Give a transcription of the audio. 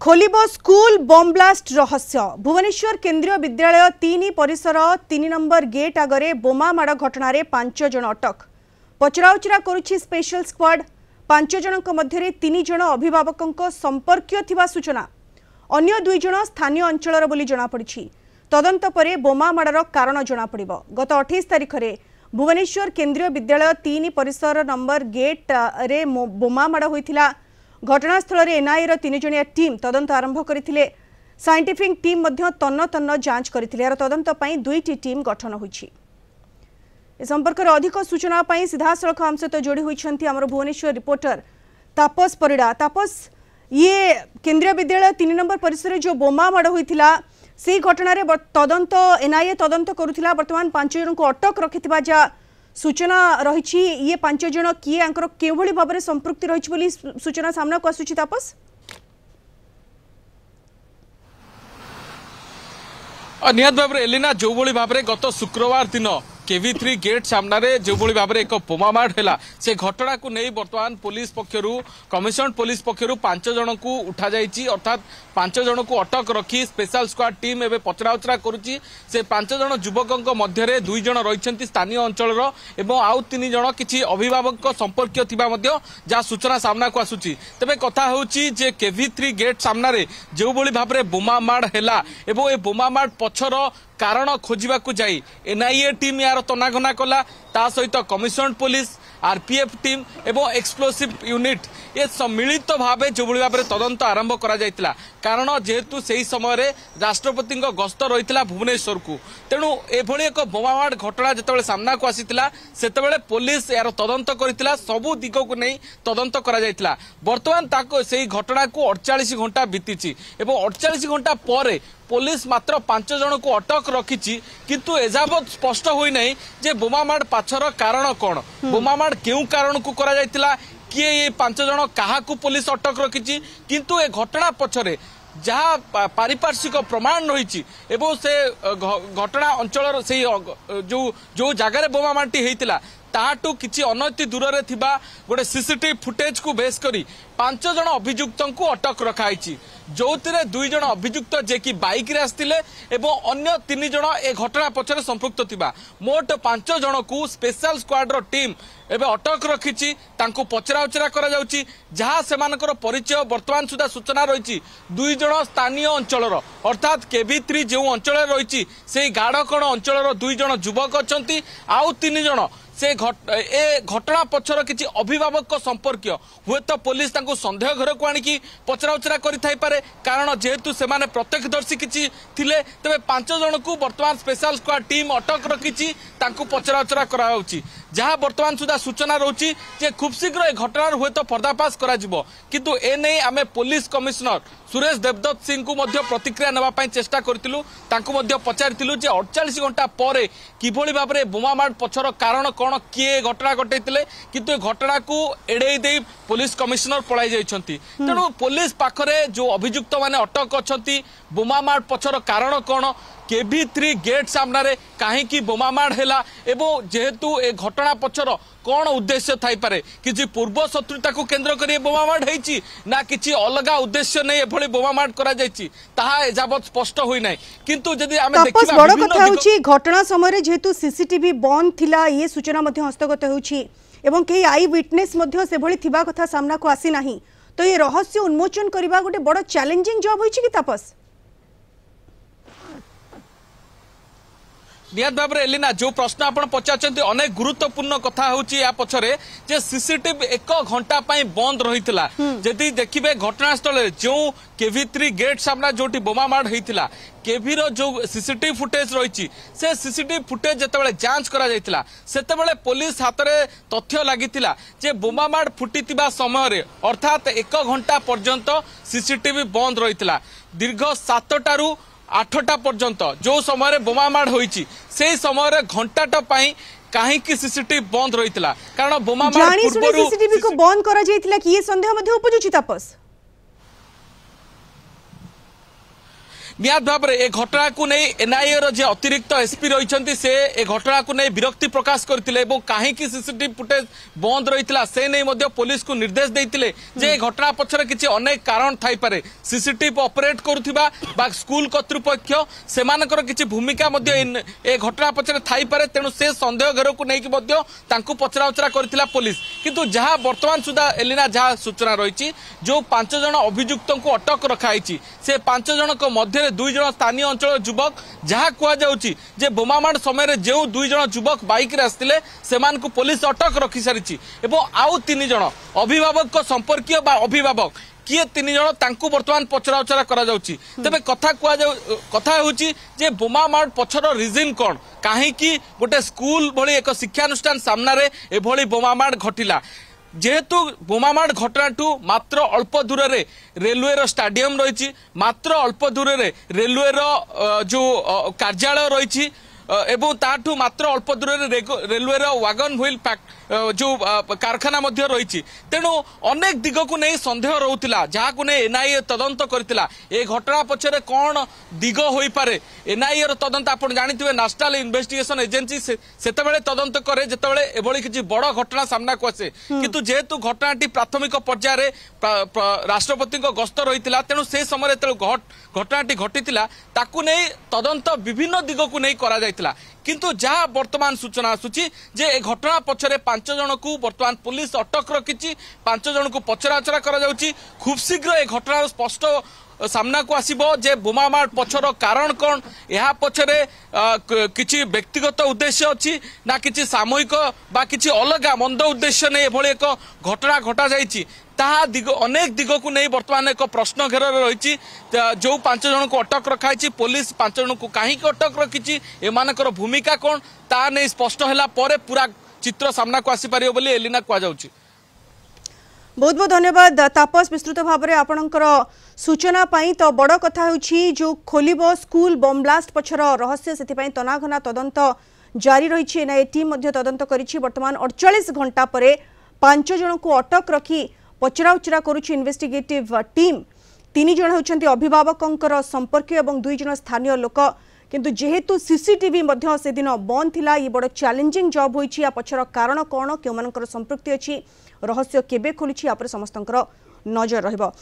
खोलिब school bomb blast रहस्य। भुवनेश्वर केंद्रीय विद्यालय 3 परिसर 3 नंबर गेट आगरे बोमा माड़ घटन 5 जन अटक। पचराउचरा करुछि स्पेशल स्क्वाड। 5 जनक मध्य 3 जन अभिभावक संपर्क थिबा सूचना। अन्य 2 जन स्थानीय अंचलर बोली जनापड़ी। तदंत परे बोमा माड़र कारण जनापड़िबो। गत 28 तारिख में भुवनेश्वर केंद्रीय विद्यालय 3 परिसर नंबर गेट रे बोमा माड़ होइथिला। घटनास्थल में एनआईए 3 जणिया टीम तदंत आरंभ करथिले। साइंटिफिक टीम मध्य तन्न तन्न जांच करथिले। यार तदंत पई 2टी टीम गठन होईछि। ए संपर्क में अधिक सूचना पई सीधासलख आम सहित जोड़ी होइछंती हमर भुवनेश्वर रिपोर्टर तापस परिड़ा। तापस, ये केंद्रीय विद्यालय 3 नंबर परिसर जो बोमा माड़ होइथिला से घटना तदंत एनआईए तदंत करुथिला। वर्तमान 5 जन को अटक रखिथिबा जा सूचना रही। ये 5 जन किए केवली भाव में संपृक्ति रही बोली सूचना सामना को आसुची। तापस, निहत भाव एलिना जो भाव में गत शुक्रवार दिन केवी3 गेट सामने जो भाव में एक बोमा माड़ है से घटना को नहीं बर्तमान पुलिस पक्षर कमिशनड पुलिस पक्षर 5 जन को उठा जाइए। अर्थात 5 जन को अटक रखी स्पेशल स्क्वाड टीम एवं पचराउचरा करुच्ची। से 5 जन युवकों मध्य 2 जन रही स्थानीय अंचल एवं आउ 3 जन किसी अभिभावक संपर्क थिबा जहाँ सूचना सामना को आसुची। तेज कथा होची जे केवी3 गेट सामने जो भाव में बोमा माड़ है एवं ए बोमा माड़ पछर कारण खोजा जाई एनआईए टीम यार तनाघना कला। ता सहित कमिशनड पुलिस आरपीएफ टीम एवं एक्सप्लोसिव यूनिट ये सम्मिलित भाव जो भाव में तदंत आरंभ करा जायतिला। कारण जेहेतु से समय राष्ट्रपति गस्त रही भुवनेश्वर को, तेणु एभली एक बोमामाड़ घटना जिते सामना को आसीतिला सेतेबेले पुलिस यार तदंत करथिला। सबु दिग को नहीं तदंत करा जायतिला। वर्तमान ताको सेही घटना को 48 घंटा बीतीची एवं 48 घंटा पर पुलिस मात्र 5 जन को अटक रखी। किंतु एजाबत स्पष्ट होई नहीं जे बोमामाड़ पाछर कारण कौन, बोमामाड़ केउ कारण को करा जायतिला, किए ये 5 जन क्या पुलिस अटक रखी। किंतु ए घटना पछरे जहाँ पारिपार्श्विक प्रमाण रही एवं से घटना अंचल से जो जगार बोमामाड़ी होता ताटू किसी अनति दूर रे थिबा गोटे सीसीटीवी फुटेज को बेस करी 5 जन अभियुक्त को अटक रखाई। जो 2 जन अभियुक्त जे कि बाइक रे आस्तिले एवं अन्य 3 जन ए घटना पछरे संपृक्त थिबा। मोट 5 जन को स्पेशल स्क्वाड रो टीम एवं अटक रखी। तांको पचराउचरा करा जाउची। जहाँ सेमानकर परिचय वर्तमान सुधा सूचना रही 2 जन स्थानीय अंचल अर्थात केवी3 जो अंचल रही से गाड़कण अंचल 2 जन युवक अच्छा आउ 3 जन से घटना पछर किसी अभिभावक संपर्क हुए तो पुलिस तांको संदेह घर को आनिकी पचराउचरा करें। कारण जेहेतु से प्रत्यक्षदर्शी किसी थिले तेज 5 जन को वर्तमान स्पेशल स्क्वाड टीम अटक रखी पचराउचरा कराउची। जहाँ वर्तमान सुधा सूचना रोची जे खूब शीघ्र घटना हुए तो पर्दाफाश करा जिवो। किंतु ए नहीं आमे पुलिस कमिश्नर सुरेश देवदत्त सिंह को मध्य प्रतिक्रिया नेबा चेष्टा करथिलु। तांको मध्य पचारिथिलु जे 48 घंटा पर किभली भाव में बोमामाड़ पछर कारण कौन किए घटना घटैतिले। किंतु घटना को एड़े दे पुलिस कमिश्नर पलाई जाइछंती। तेणु पुलिस पाखरे जो अभियुक्त माने अटक अछंती बोमामाड़ पछर कारण कौन केवी3 गेट सामने कहीं बोमामाड़ है एवं जेहेतु ए घटना पछर कौन उद्देश्य थाई पारे किसी पूर्व शत्रुता को केंद्र कर बोमामाड़ होईची ना किसी अलग उद्देश्य नहीं एभली बोमामाड़ करा जायची ताहा एजाबत स्पष्ट होई नै। किंतु जदि आमे देखिबा बड़ कथा होची घटना समय जेहेतु सीसीटीवी बंद थिला ये सूचना मध्य हस्तगत होउची एवं कई आई विटनेस मध्य से भली थिबा कथा सामना को आसी नाही। तो ये रहस्य उन्मोचन करबा गोटे बड़ चैलेंजिंग जॉब होईची कि तापस? निहत भाव में एलिना जो प्रश्न आप पचार अनेक गुरुत्वपूर्ण कथा होची या पछरे जे सीसीटीवी 1 घंटा बंद रही। जदि देखिए घटनास्थल जो केवी3 गेट सामना जोटी बोमामाड़ होता केवी रो जो सीसीटीवी फुटेज रही से सीसीटीवी फुटेज जिते जांच करा जायतिला सेतेबेले पुलिस हाथ में तथ्य लगिथिला जे बोमामाड़ फुटीतिबा समय अर्थात 1 घंटा पर्यंत सीसीटीवी बंद रही। दीर्घ 7टारू 8टा पर्यंत जो समय बोमामाड़ होईची से समय घंटाटा कहीं सीसीटीवी बंद रही। कारण बोमामाड़ सीसीटीवी को बंद करा जायतिला कि ये संदेह मध्ये उपजुची तापस? निहात भाव में ए घटना को नहीं एनआईए रो जे अतिरिक्त एसपी रही से ए घटना को नहीं विरक्ति प्रकाश करते कहीं सीसीटीवी फुटेज बंद रही से नहीं पुलिस को निर्देश देते जे घटना पछरे किसी अनेक कारण थाई पारे सीसीटीवी ऑपरेट करुथिबा बा स्कूल कर्तृपक्ष सेमानकर किसी भूमिका ए घटना पछरे थाई पारे तेणु से संदेह घेर को लेकिन पचरा उचरा करथिला पुलिस किंतु जहां वर्तमान सुधा एलिना जहां सूचना रही जो 5 जन अभियुक्त को अटक रखाई से 5 जन मध्य 2 जन स्थानीय अंचल युवक जहां कहुच्छी जे बोमामाड़ समय जो 2 जन युवक बाइक आसते से पुलिस अटक रखी सारी आउ 3 जन अभिभावक संपर्कीय बा अभिभावक किए 3 जन तांकू वर्तमान पचरा उचरा करा जाउची तबे कथा होची जे बोमामाड़ पछर रीजन कोन काहे कि गोटे स्कूल भली एक शिक्षानुष्ठान सामना रे ए भली बोमामाड़ घटिला जेहेतु बोमामाड़ घटनाठू मात्र अल्प दूर रे रेलवे रो स्टाडियम रही मात्र अल्प दूर रे रेलवे रो जो कार्यालय रही एवं ताठू मात्र अल्प दूर रेलवे वागन व्हील जो कारखाना मध्य रही तेणु अनेक दिग को नहीं संदेह रोला जहाँ को नहीं एनआईए तदंत करथिला ए घटना पछरे कौन दिग होई पारे एनआईए रो तदंत आपण जानिथिबे नेशनल इन्वेस्टिगेशन एजेंसी सेतेबेले तदंत करे जेतेबेले एभली किछि बड़ घटना सामना को आसे किंतु जेहेतु घटनाटी प्राथमिक पर्याय रे राष्ट्रपति को गस्त रहितिला तेणु से समय घटनाटी घटितिला ताकू नहीं तदंत विभिन्न दिग को नहीं करा जायतिला किंतु जहाँ वर्तमान सूचना आसूची जे ए घटना पछरे 5 जन को वर्तमान पुलिस अटक रखी 5 जन को पचराउचरा करा जाउची खूब शीघ्र ए घटनार स्पष्ट सामना को आसीबो जे बोमामाड़ पछर कारण कौन या पछरे किछि व्यक्तिगत उद्देश्य अछि ना किछि सामूहिक बा किछि अलगा मंद उद्देश्य नै एभली एक घटना घटा जाइछि ताहा दिग अनेक दिग को नहीं वर्तमान एक प्रश्न घेर रही जो 5 जन को अटक रखाई पुलिस 5 जन को कहीं अटक रखी एमानकर भूमिका कौन ता नहीं स्पष्ट है पूरा चित्र सामना को आसीपर बोली एलिना कहुच्छी। बहुत बहुत धन्यवाद तापस विस्तृत भाव में आपणकर सूचना पाई। तो बड़ कथा होची जो खोलिबो स्कूल बम ब्लास्ट पछर रहस्य से तनाघना तदंत जारी रही एनआईए टीम तदंत करिछि। वर्तमान 48 घंटा पर 5 जन को अटक रखी पचराउचरा करुछि इन्वेस्टिगेटिव टीम। 3 जन होचंती अभिभावकंकर संपर्क और 2 जन स्थानीय लोक किंतु जेहेतु सीसीटीवी से दिन बंद थिला ये बड़ चैलेंजिंग जॉब होइछि। या पछर कारण कौन केमानकर संपृक्ति अछि रहस्य केबे खोलुछि या पर समस्तंकर नजर रहिबो।